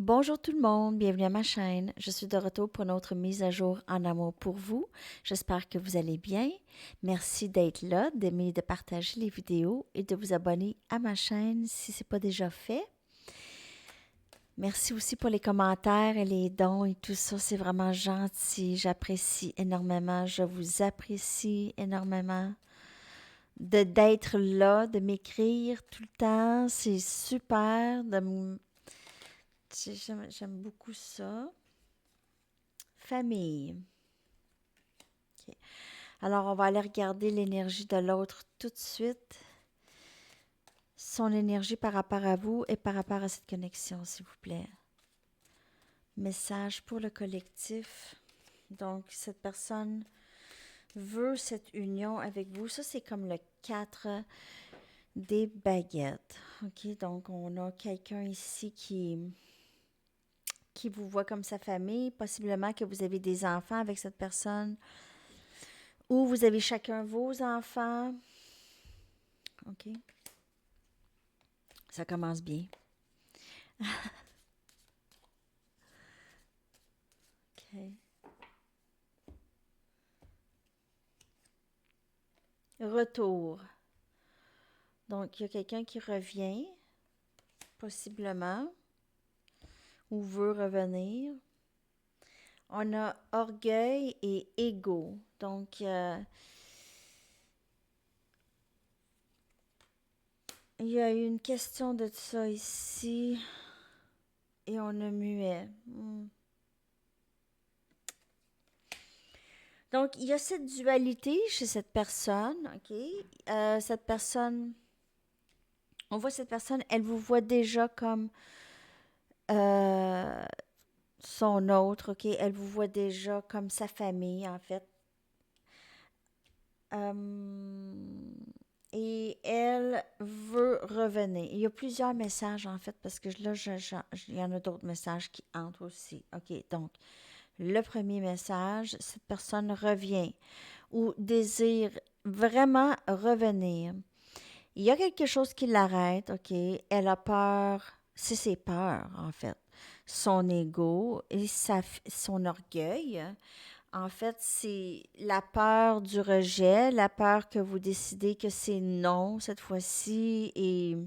Bonjour tout le monde, bienvenue à ma chaîne. Je suis de retour pour une autre mise à jour en amour pour vous. J'espère que vous allez bien. Merci d'être là, d'aimer, de partager les vidéos et de vous abonner à ma chaîne si ce n'est pas déjà fait. Merci aussi pour les commentaires et les dons et tout ça, c'est vraiment gentil. J'apprécie énormément, je vous apprécie énormément d'être là, de m'écrire tout le temps. C'est super. J'aime beaucoup ça. Famille. OK. Alors, on va aller regarder l'énergie de l'autre tout de suite. Son énergie par rapport à vous et par rapport à cette connexion, s'il vous plaît. Message pour le collectif. Donc, cette personne veut cette union avec vous. Ça, c'est comme le 4 des baguettes. OK? Donc, on a quelqu'un ici qui vous voit comme sa famille. Possiblement que vous avez des enfants avec cette personne. Ou vous avez chacun vos enfants. OK? Ça commence bien. OK. Retour. Donc, il y a quelqu'un qui revient, possiblement, ou veut revenir. On a orgueil et ego. Donc, il y a une question de ça ici. Et on a muet. Donc, il y a cette dualité chez cette personne, OK? Cette personne, on voit cette personne, elle vous voit déjà comme euh, son autre, OK? Elle vous voit déjà comme sa famille, en fait. Et elle veut revenir. Il y a plusieurs messages, en fait, parce que là, il y en a d'autres messages qui entrent aussi. OK, donc, le premier message, cette personne revient ou désire vraiment revenir. Il y a quelque chose qui l'arrête, OK? Elle a peur, c'est ses peurs, en fait. Son ego et son orgueil. En fait, c'est la peur du rejet, la peur que vous décidez que c'est non cette fois-ci et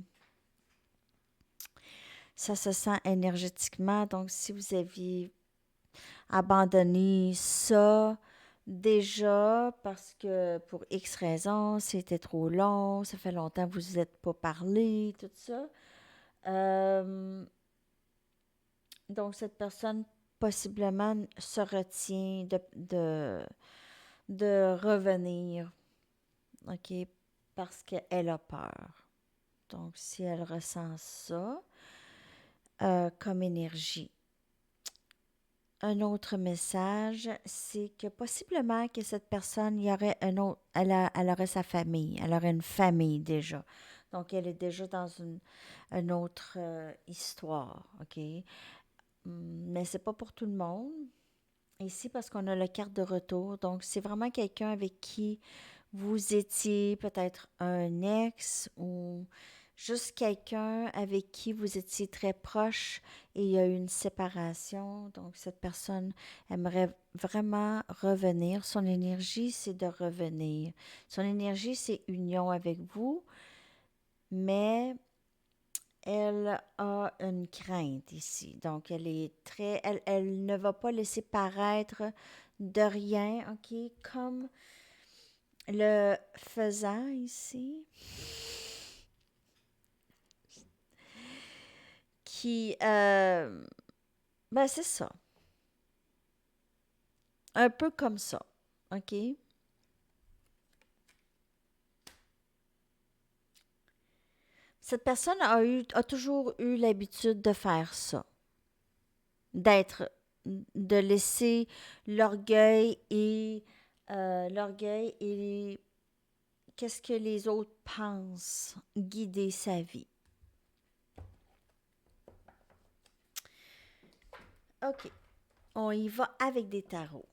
ça se sent énergétiquement. Donc, si vous aviez abandonné ça déjà parce que pour X raisons, c'était trop long, ça fait longtemps que vous vous êtes pas parlé, tout ça. Euh, donc, cette personne possiblement se retient de revenir. OK? Parce qu'elle a peur. Donc, si elle ressent ça comme énergie. Un autre message, c'est que possiblement que cette personne, il y aurait un autre, elle aurait sa famille, elle aurait une famille déjà. Donc, elle est déjà dans une autre histoire, OK? Mais c'est pas pour tout le monde. Ici, parce qu'on a la carte de retour. Donc, c'est vraiment quelqu'un avec qui vous étiez peut-être un ex ou juste quelqu'un avec qui vous étiez très proche et il y a eu une séparation. Donc, cette personne aimerait vraiment revenir. Son énergie, c'est de revenir. Son énergie, c'est union avec vous, mais elle a une crainte ici. Donc, elle ne va pas laisser paraître de rien, OK? Comme le faisant ici, qui, ben c'est ça, un peu comme ça, OK? Cette personne a toujours eu l'habitude de faire ça, d'être, de laisser l'orgueil et qu'est-ce que les autres pensent guider sa vie. OK, on y va avec des tarots.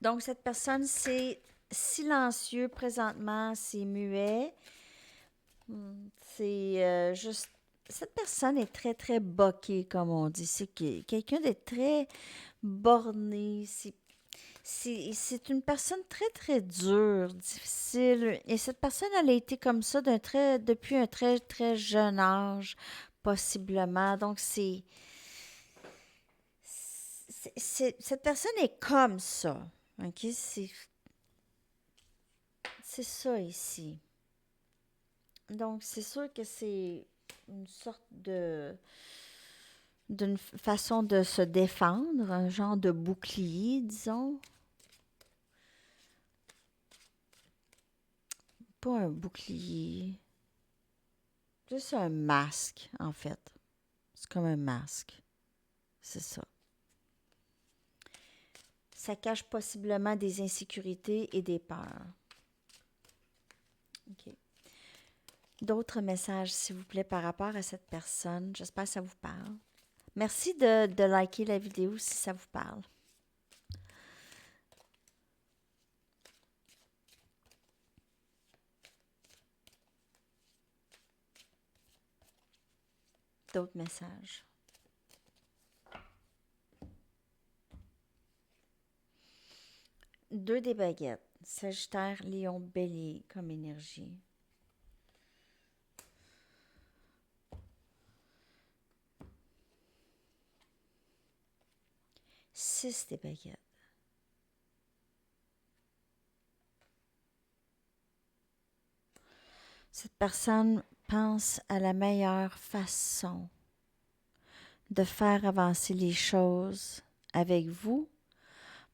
Donc, cette personne, c'est silencieux présentement, c'est muet. C'est juste cette personne est très, très boquée, comme on dit. C'est quelqu'un de très borné. C'est une personne très, très dure, difficile. Et cette personne, elle a été comme ça depuis un très, très jeune âge, possiblement. Donc, cette personne est comme ça. OK? C'est ça ici. Donc, c'est sûr que c'est une sorte d'une façon de se défendre, un genre de bouclier, disons. Pas un bouclier, juste un masque, en fait. C'est comme un masque, c'est ça. Ça cache possiblement des insécurités et des peurs. OK. D'autres messages, s'il vous plaît, par rapport à cette personne. J'espère que ça vous parle. Merci de liker la vidéo si ça vous parle. D'autres messages. Deux des baguettes. Sagittaire, Lion, Bélier comme énergie. Six des baguettes. Cette personne pense à la meilleure façon de faire avancer les choses avec vous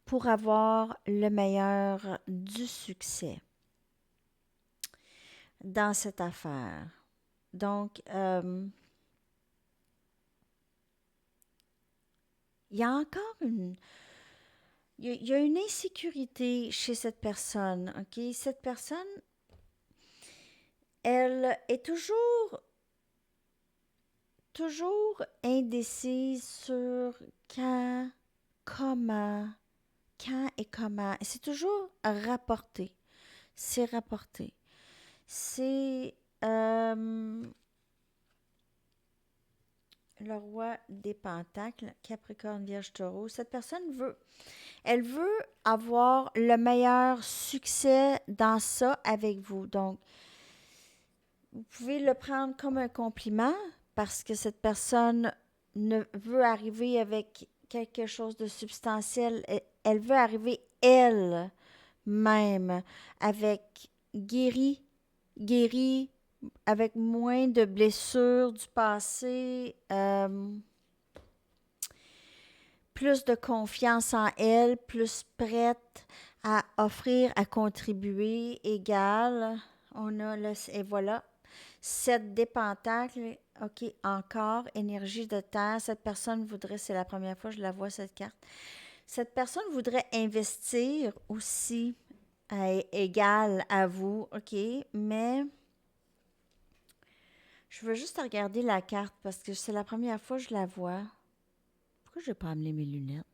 pour avoir le meilleur du succès dans cette affaire. Donc, il y a encore il y a une insécurité chez cette personne, OK? Cette personne, elle est toujours indécise sur quand, comment, quand et comment. C'est toujours rapporté. C'est rapporté. C'est le roi des pentacles, Capricorne, Vierge, Taureau. Cette personne elle veut avoir le meilleur succès dans ça avec vous. Donc, vous pouvez le prendre comme un compliment parce que cette personne ne veut arriver avec quelque chose de substantiel. Elle veut arriver elle-même avec guéri, guéri, avec moins de blessures du passé, plus de confiance en elle, plus prête à offrir, à contribuer, égale. On a le, et voilà, 7 des pentacles, ok, encore, énergie de terre. Cette personne voudrait, c'est la première fois que je la vois cette carte, cette personne voudrait investir aussi égal à vous, ok, mais je veux juste regarder la carte parce que c'est la première fois que je la vois. Pourquoi je n'ai pas amené mes lunettes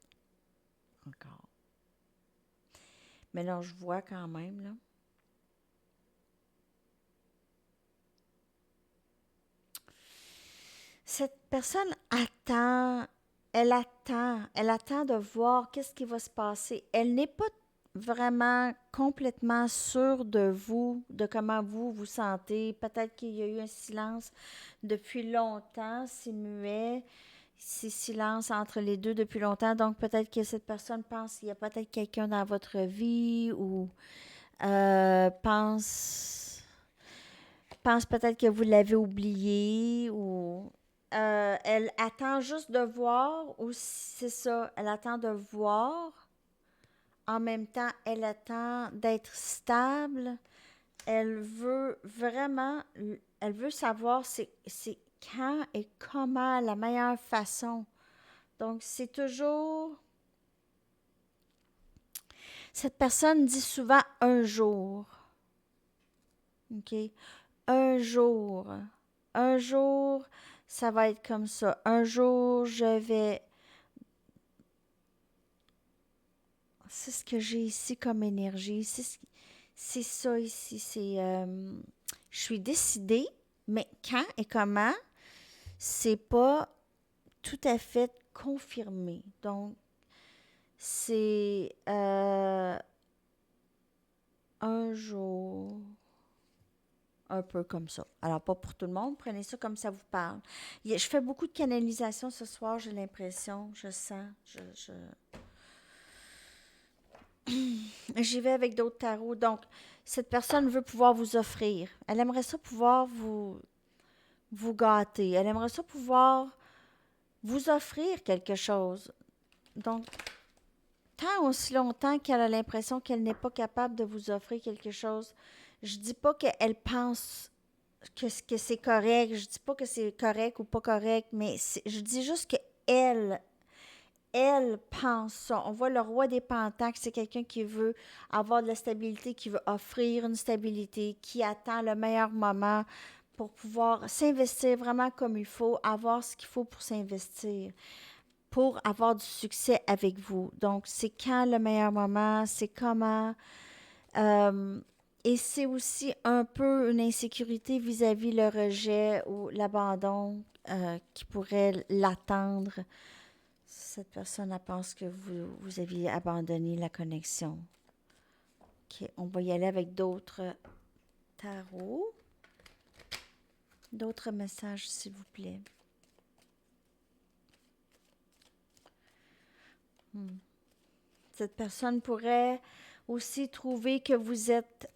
encore? Mais là, je vois quand même, là. Cette personne elle attend de voir qu'est-ce qui va se passer. Elle n'est pas vraiment complètement sûre de vous, de comment vous vous sentez. Peut-être qu'il y a eu un silence depuis longtemps, c'est muet, c'est silence entre les deux depuis longtemps. Donc peut-être que cette personne pense qu'il y a peut-être quelqu'un dans votre vie ou pense peut-être que vous l'avez oublié ou elle attend juste de voir ou c'est ça, elle attend de voir. En même temps, elle attend d'être stable. Elle veut vraiment, elle veut savoir c'est quand et comment la meilleure façon. Donc, c'est toujours, cette personne dit souvent un jour. OK? Un jour. Un jour, ça va être comme ça. Un jour, je vais... C'est ce que j'ai ici comme énergie. C'est ça ici. Je suis décidée, mais quand et comment, c'est pas tout à fait confirmé. Donc, c'est un jour, un peu comme ça. Alors, pas pour tout le monde, prenez ça comme ça vous parle. Je fais beaucoup de canalisation ce soir, j'ai l'impression, je sens, j'y vais avec d'autres tarots. Donc, cette personne veut pouvoir vous offrir. Elle aimerait ça pouvoir vous gâter. Elle aimerait ça pouvoir vous offrir quelque chose. Donc, tant aussi longtemps qu'elle a l'impression qu'elle n'est pas capable de vous offrir quelque chose, je dis pas qu'elle pense que c'est correct, je dis pas que c'est correct ou pas correct, mais je dis juste que elle pense ça. On voit le roi des pentacles, c'est quelqu'un qui veut avoir de la stabilité, qui veut offrir une stabilité, qui attend le meilleur moment pour pouvoir s'investir vraiment comme il faut, avoir ce qu'il faut pour s'investir, pour avoir du succès avec vous. Donc, c'est quand le meilleur moment, c'est comment. euh, et c'est aussi un peu une insécurité vis-à-vis le rejet ou l'abandon qui pourrait l'attendre. Cette personne, elle pense que vous aviez abandonné la connexion. OK, on va y aller avec d'autres tarots. D'autres messages, s'il vous plaît. Cette personne pourrait aussi trouver que vous êtes...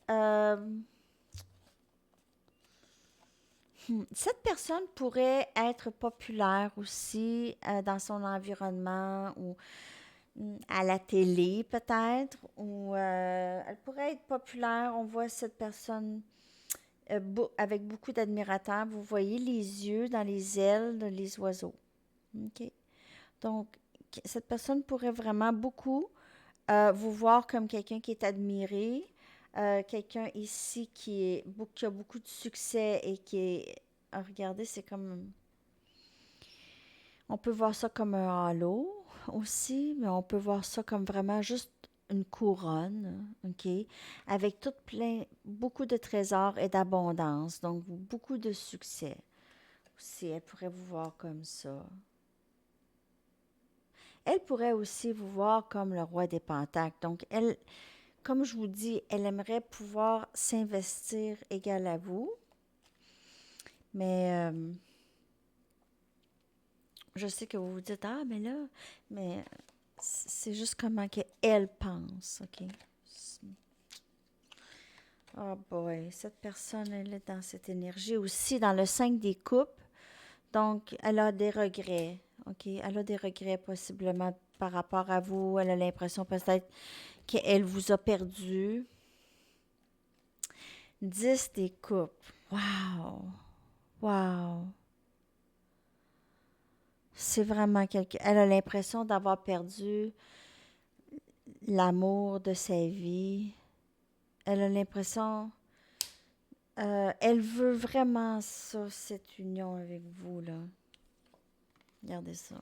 Cette personne pourrait être populaire aussi dans son environnement ou à la télé peut-être, ou elle pourrait être populaire. On voit cette personne avec beaucoup d'admirateurs. Vous voyez les yeux dans les ailes des oiseaux. OK? Donc, cette personne pourrait vraiment beaucoup vous voir comme quelqu'un qui est admiré, quelqu'un ici qui a beaucoup de succès et qui est... regardez, c'est comme... On peut voir ça comme un halo aussi, mais on peut voir ça comme vraiment juste une couronne, OK? Avec beaucoup de trésors et d'abondance, donc beaucoup de succès. Aussi, elle pourrait vous voir comme ça. Elle pourrait aussi vous voir comme le roi des pentacles. Donc, elle, comme je vous dis, elle aimerait pouvoir s'investir égal à vous, mais je sais que vous vous dites, ah, mais là, mais c'est juste comment qu'elle pense, OK? Oh boy, cette personne, elle est dans cette énergie aussi, dans le 5 des coupes. Donc, elle a des regrets, OK? Elle a des regrets possiblement par rapport à vous. Elle a l'impression peut-être qu'elle vous a perdu. 10 des coupes. Wow! Wow! C'est vraiment quelque... Elle a l'impression d'avoir perdu l'amour de sa vie. Elle a l'impression... elle veut vraiment ça, cette union avec vous, là. Regardez ça.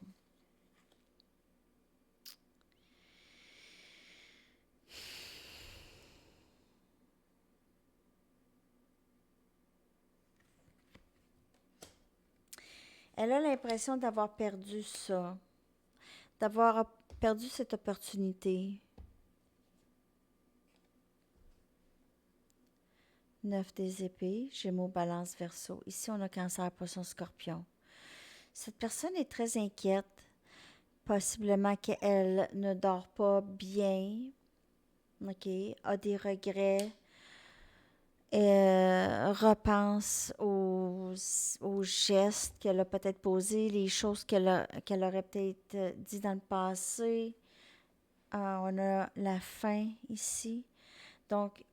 Elle a l'impression d'avoir perdu ça, d'avoir perdu cette opportunité. 9 des épées, Gémeaux, Balance, Verseau. Ici, on a Cancer, Poisson, Scorpion. Cette personne est très inquiète. Possiblement qu'elle ne dort pas bien, OK, a des regrets, repense aux gestes qu'elle a peut-être posés, les choses qu'elle aurait peut-être dit dans le passé. On a la fin ici. Donc,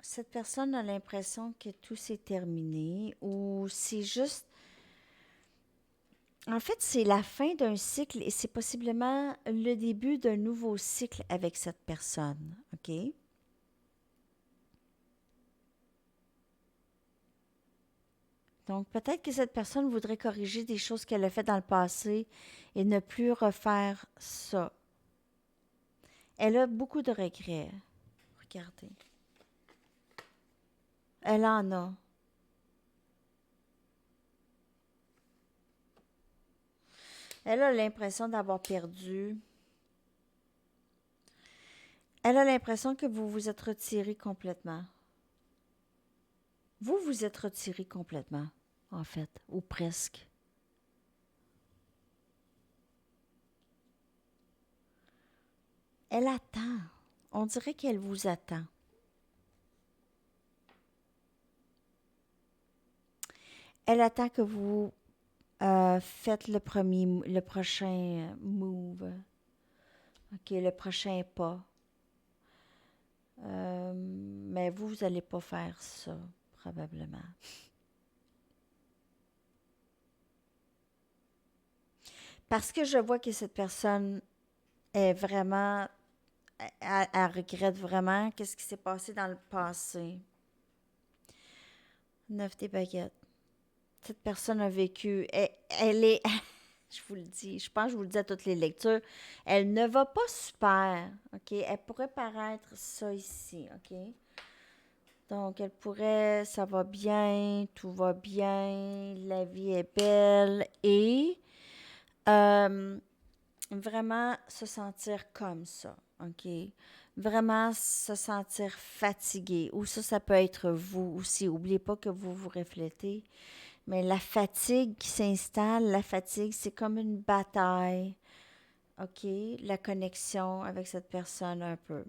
cette personne a l'impression que tout s'est terminé ou c'est juste... En fait, c'est la fin d'un cycle et c'est possiblement le début d'un nouveau cycle avec cette personne, OK? Donc, peut-être que cette personne voudrait corriger des choses qu'elle a faites dans le passé et ne plus refaire ça. Elle a beaucoup de regrets. Regardez. Elle en a. Elle a l'impression d'avoir perdu. Elle a l'impression que vous vous êtes retiré complètement. Vous vous êtes retiré complètement, en fait, ou presque. Elle attend. On dirait qu'elle vous attend. Elle attend que vous faites le prochain move. OK, le prochain pas. Mais vous n'allez pas faire ça, probablement. Parce que je vois que cette personne est vraiment... Elle regrette vraiment qu'est-ce qui s'est passé dans le passé. 9 des baguettes. Cette personne a vécu... Elle est... Je vous le dis, je pense que je vous le dis à toutes les lectures. Elle ne va pas super, OK? Elle pourrait paraître ça ici, OK? Donc, elle pourrait, ça va bien, tout va bien, la vie est belle et euh, vraiment se sentir comme ça, OK? Vraiment se sentir fatigué. Ou ça peut être vous aussi. N'oubliez pas que vous vous reflétez. Mais la fatigue qui s'installe, la fatigue, c'est comme une bataille. OK? La connexion avec cette personne un peu.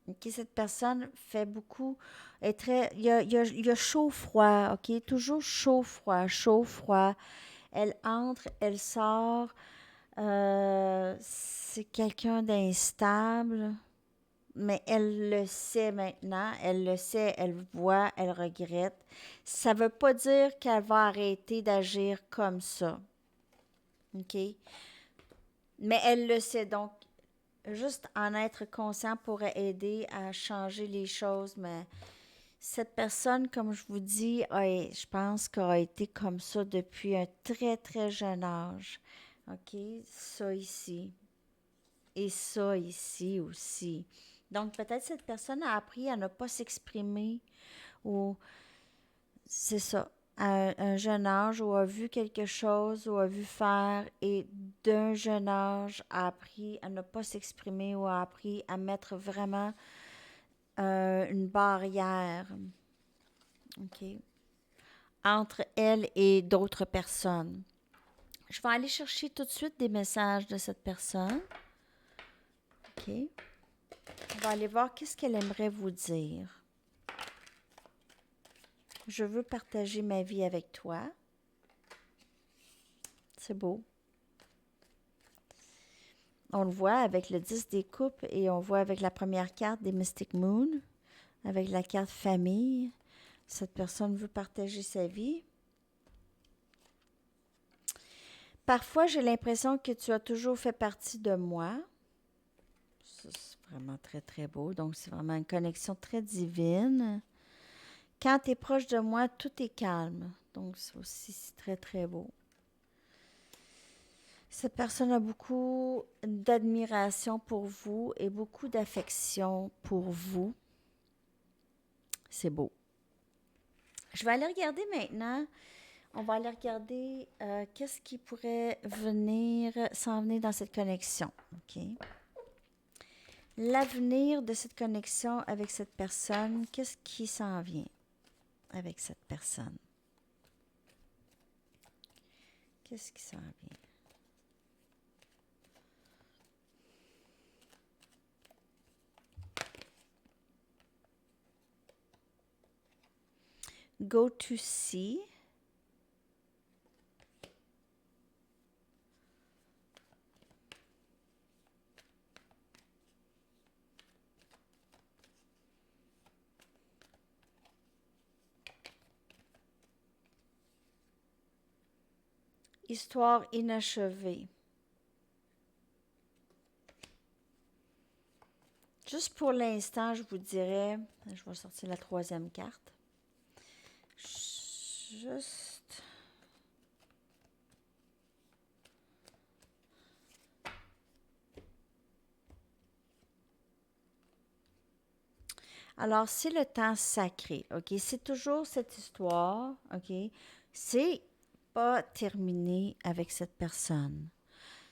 OK? Cette personne fait beaucoup, est très, il y a chaud-froid, OK? Toujours chaud-froid, chaud-froid. Elle entre, elle sort. C'est quelqu'un d'instable, mais elle le sait maintenant. Elle le sait, elle voit, elle regrette. Ça veut pas dire qu'elle va arrêter d'agir comme ça. OK? Mais elle le sait. Donc, juste en être conscient pourrait aider à changer les choses. Mais cette personne, comme je vous dis, je pense qu'elle a été comme ça depuis un très, très jeune âge. OK? Ça ici. Et ça ici aussi. Donc, peut-être cette personne a appris à ne pas s'exprimer ou c'est ça, à un jeune âge ou a vu quelque chose ou a vu faire et d'un jeune âge a appris à ne pas s'exprimer ou a appris à mettre vraiment une barrière, OK, entre elle et d'autres personnes. Je vais aller chercher tout de suite des messages de cette personne. OK. On va aller voir qu'est-ce qu'elle aimerait vous dire. Je veux partager ma vie avec toi. C'est beau. On le voit avec le 10 des coupes et on voit avec la première carte des Mystic Moon, avec la carte famille. Cette personne veut partager sa vie. Parfois, j'ai l'impression que tu as toujours fait partie de moi. Ça, c'est vraiment très, très beau. Donc, c'est vraiment une connexion très divine. Quand tu es proche de moi, tout est calme. Donc, c'est aussi très, très beau. Cette personne a beaucoup d'admiration pour vous et beaucoup d'affection pour vous. C'est beau. Je vais aller regarder maintenant. On va aller regarder qu'est-ce qui pourrait s'en venir dans cette connexion. OK? L'avenir de cette connexion avec cette personne, qu'est-ce qui s'en vient avec cette personne? Qu'est-ce qui s'en vient? Go to see. Histoire inachevée. Juste pour l'instant, je vous dirais, je vais sortir la troisième carte. Juste. Alors, c'est le temps sacré, OK? C'est toujours cette histoire, OK? C'est pas terminé avec cette personne.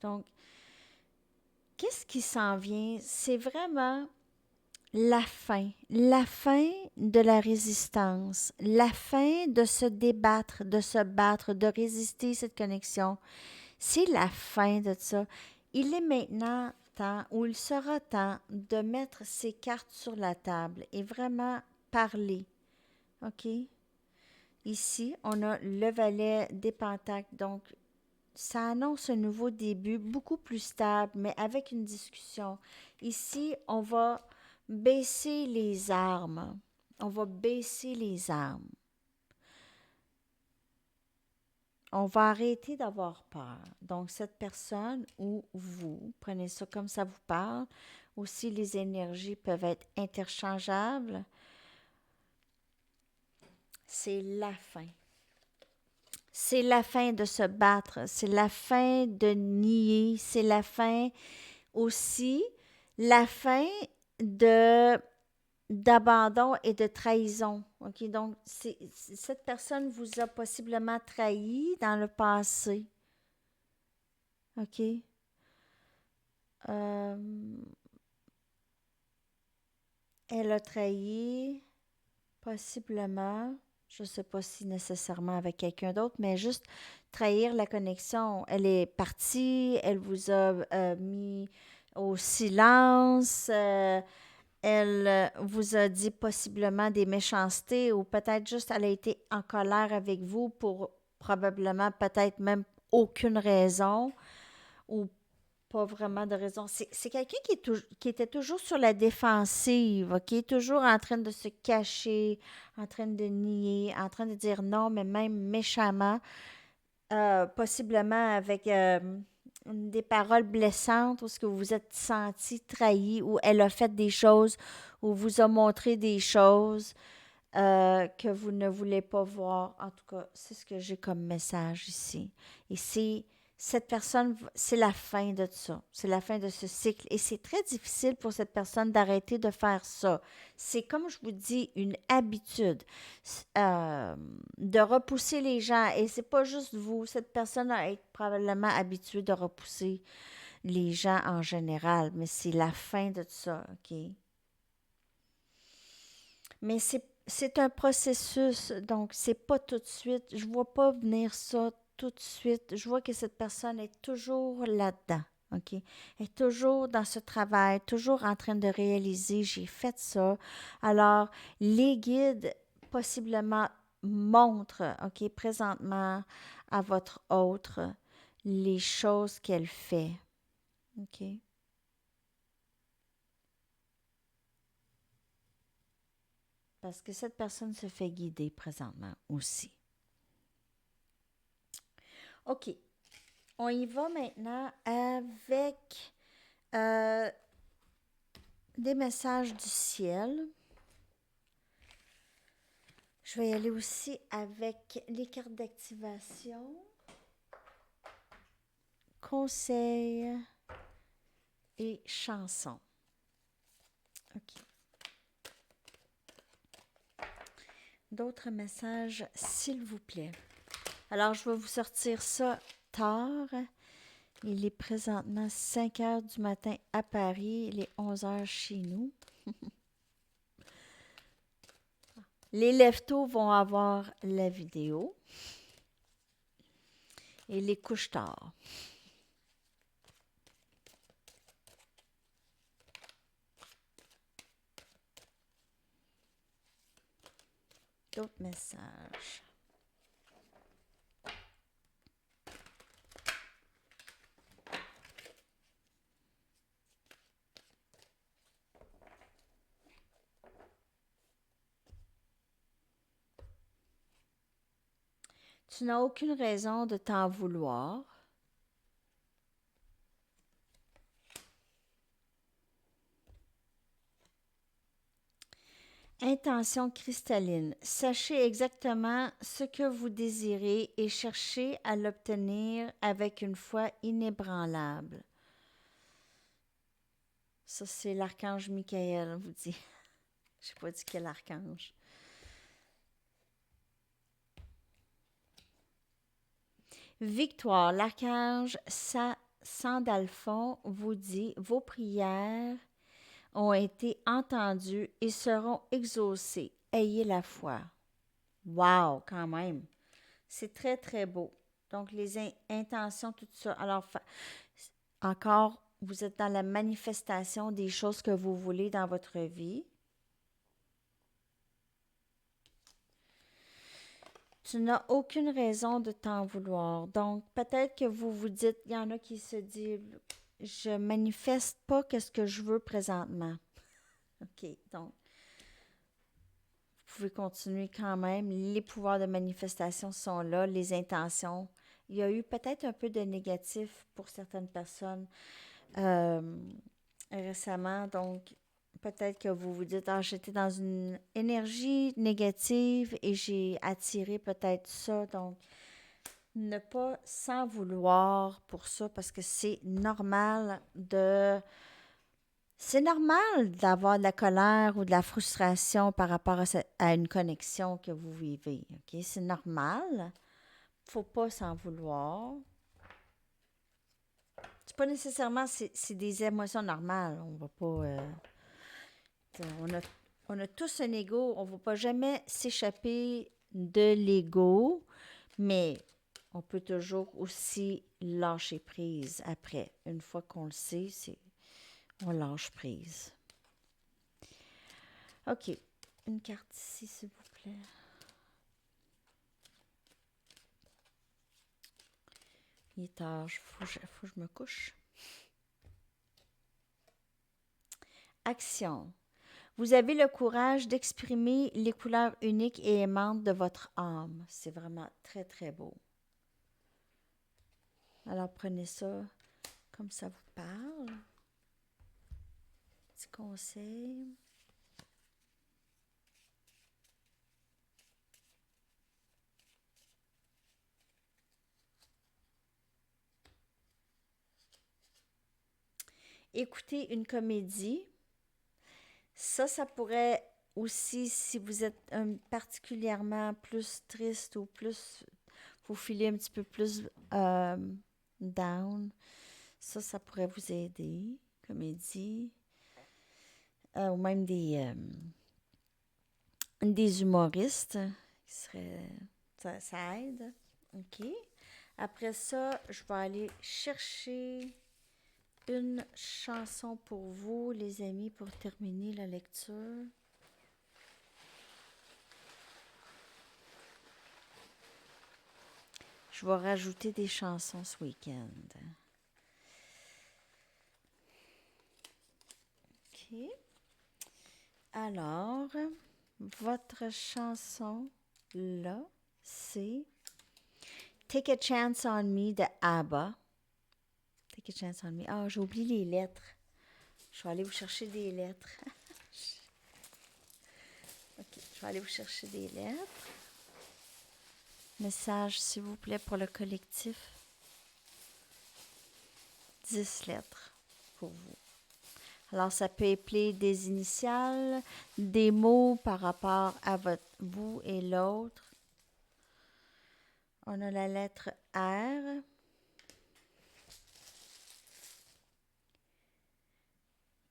Donc, qu'est-ce qui s'en vient? C'est vraiment la fin de la résistance, la fin de se débattre, de se battre, de résister cette connexion. C'est la fin de ça. Il est maintenant temps, ou il sera temps, de mettre ses cartes sur la table et vraiment parler. OK? Ici, on a le valet des pentacles. Donc, ça annonce un nouveau début, beaucoup plus stable, mais avec une discussion. Ici, on va baisser les armes. On va baisser les armes. On va arrêter d'avoir peur. Donc, cette personne ou vous, prenez ça comme ça vous parle. Aussi, les énergies peuvent être interchangeables. C'est la fin. C'est la fin de se battre. C'est la fin de nier. C'est la fin aussi, la fin de d'abandon et de trahison. OK? Donc, cette personne vous a possiblement trahi dans le passé. OK? Euh, Elle a trahi, possiblement, je ne sais pas si nécessairement avec quelqu'un d'autre, mais juste trahir la connexion. Elle est partie, elle vous a mis au silence, elle vous a dit possiblement des méchancetés ou peut-être juste elle a été en colère avec vous pour probablement peut-être même aucune raison ou pas vraiment de raison. C'est quelqu'un qui était toujours sur la défensive, qui est toujours en train de se cacher, en train de nier, en train de dire non, mais même méchamment, possiblement avec des paroles blessantes ou ce que vous vous êtes senti trahi ou elle a fait des choses ou vous a montré des choses que vous ne voulez pas voir. En tout cas, c'est ce que j'ai comme message ici. Et c'est cette personne, c'est la fin de ça. C'est la fin de ce cycle. Et c'est très difficile pour cette personne d'arrêter de faire ça. C'est comme je vous dis, une habitude de repousser les gens. Et c'est pas juste vous. Cette personne a été probablement habituée de repousser les gens en général. Mais c'est la fin de ça, OK? Mais c'est un processus, donc c'est pas tout de suite. Je vois pas venir ça tout de suite. Je vois que cette personne est toujours là-dedans, OK? Elle est toujours dans ce travail, toujours en train de réaliser, j'ai fait ça. Alors, les guides possiblement montrent, OK, présentement à votre autre les choses qu'elle fait, OK? Parce que cette personne se fait guider présentement aussi. OK. On y va maintenant avec euh, des messages du ciel. Je vais y aller aussi avec les cartes d'activation, conseils et chansons. OK. D'autres messages, s'il vous plaît. Alors, je vais vous sortir ça tard. Il est présentement 5 heures du matin à Paris. Il est 11 heures chez nous. Les leftos vont avoir la vidéo. Et les couches tard. D'autres messages. Tu n'as aucune raison de t'en vouloir. Intention cristalline. Sachez exactement ce que vous désirez et cherchez à l'obtenir avec une foi inébranlable. Ça, c'est l'archange Michael, vous dit. Je n'ai pas dit quel archange. Victoire, l'archange Sandalphon vous dit, vos prières ont été entendues et seront exaucées. Ayez la foi. Wow, quand même. C'est très, très beau. Donc, les intentions, tout ça. Alors, encore, vous êtes dans la manifestation des choses que vous voulez dans votre vie. Tu n'as aucune raison de t'en vouloir. Donc, peut-être que vous vous dites, il y en a qui se disent, je manifeste pas ce que je veux présentement. OK, donc, vous pouvez continuer quand même. Les pouvoirs de manifestation sont là, les intentions. Il y a eu peut-être un peu de négatif pour certaines personnes euh, récemment. Donc, peut-être que vous vous dites, ah, j'étais dans une énergie négative et j'ai attiré peut-être ça. Donc, ne pas s'en vouloir pour ça parce que c'est normal de... C'est normal d'avoir de la colère ou de la frustration par rapport à une connexion que vous vivez. OK? C'est normal. Faut pas s'en vouloir. C'est pas nécessairement... C'est des émotions normales. On va pas... on a, on a tous un ego. On ne va pas jamais s'échapper de l'ego, mais on peut toujours aussi lâcher prise après. Une fois qu'on le sait, on lâche prise. OK. Une carte ici, s'il vous plaît. Il est tard. Faut que je me couche. Action. Vous avez le courage d'exprimer les couleurs uniques et aimantes de votre âme. C'est vraiment très, très beau. Alors, prenez ça comme ça vous parle. Petit conseil. Écoutez une comédie. Ça pourrait aussi, si vous êtes particulièrement plus triste ou plus, vous filez un petit peu plus down, ça pourrait vous aider, comédie. Ou même des humoristes, qui seraient, ça aide. OK. Après ça, je vais aller chercher une chanson pour vous, les amis, pour terminer la lecture. Je vais rajouter des chansons ce week-end. OK. Alors, votre chanson, là, c'est Take a Chance on Me de ABBA. Take a Chance on Me. Ah, j'ai oublié les lettres. Je vais aller vous chercher des lettres. OK, je vais aller vous chercher des lettres. Message, s'il vous plaît, pour le collectif. 10 lettres pour vous. Alors, ça peut appeler des initiales, des mots par rapport à vous et l'autre. On a la lettre R.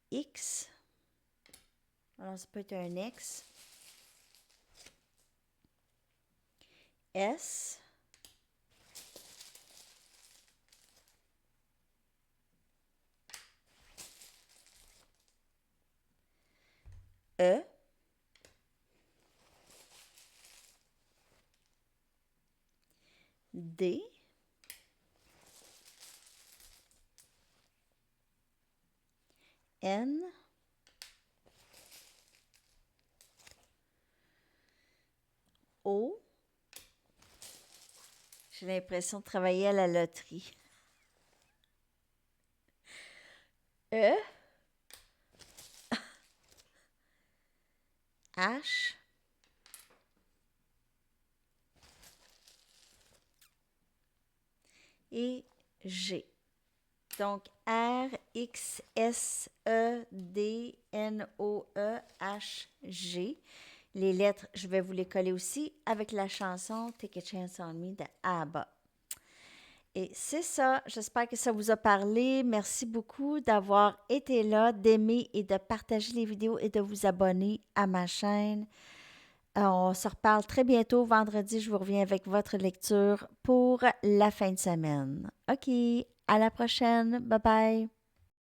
X. Alors, ça peut être un X. S. E. D. N. O. J'ai l'impression de travailler à la loterie. E. H. Et G. Donc, R, X, S, E, D, N, O, E, H, G. Les lettres, je vais vous les coller aussi avec la chanson Take a Chance on Me de ABBA. Et c'est ça. J'espère que ça vous a parlé. Merci beaucoup d'avoir été là, d'aimer et de partager les vidéos et de vous abonner à ma chaîne. On se reparle très bientôt. Vendredi, je vous reviens avec votre lecture pour la fin de semaine. OK. À la prochaine. Bye bye.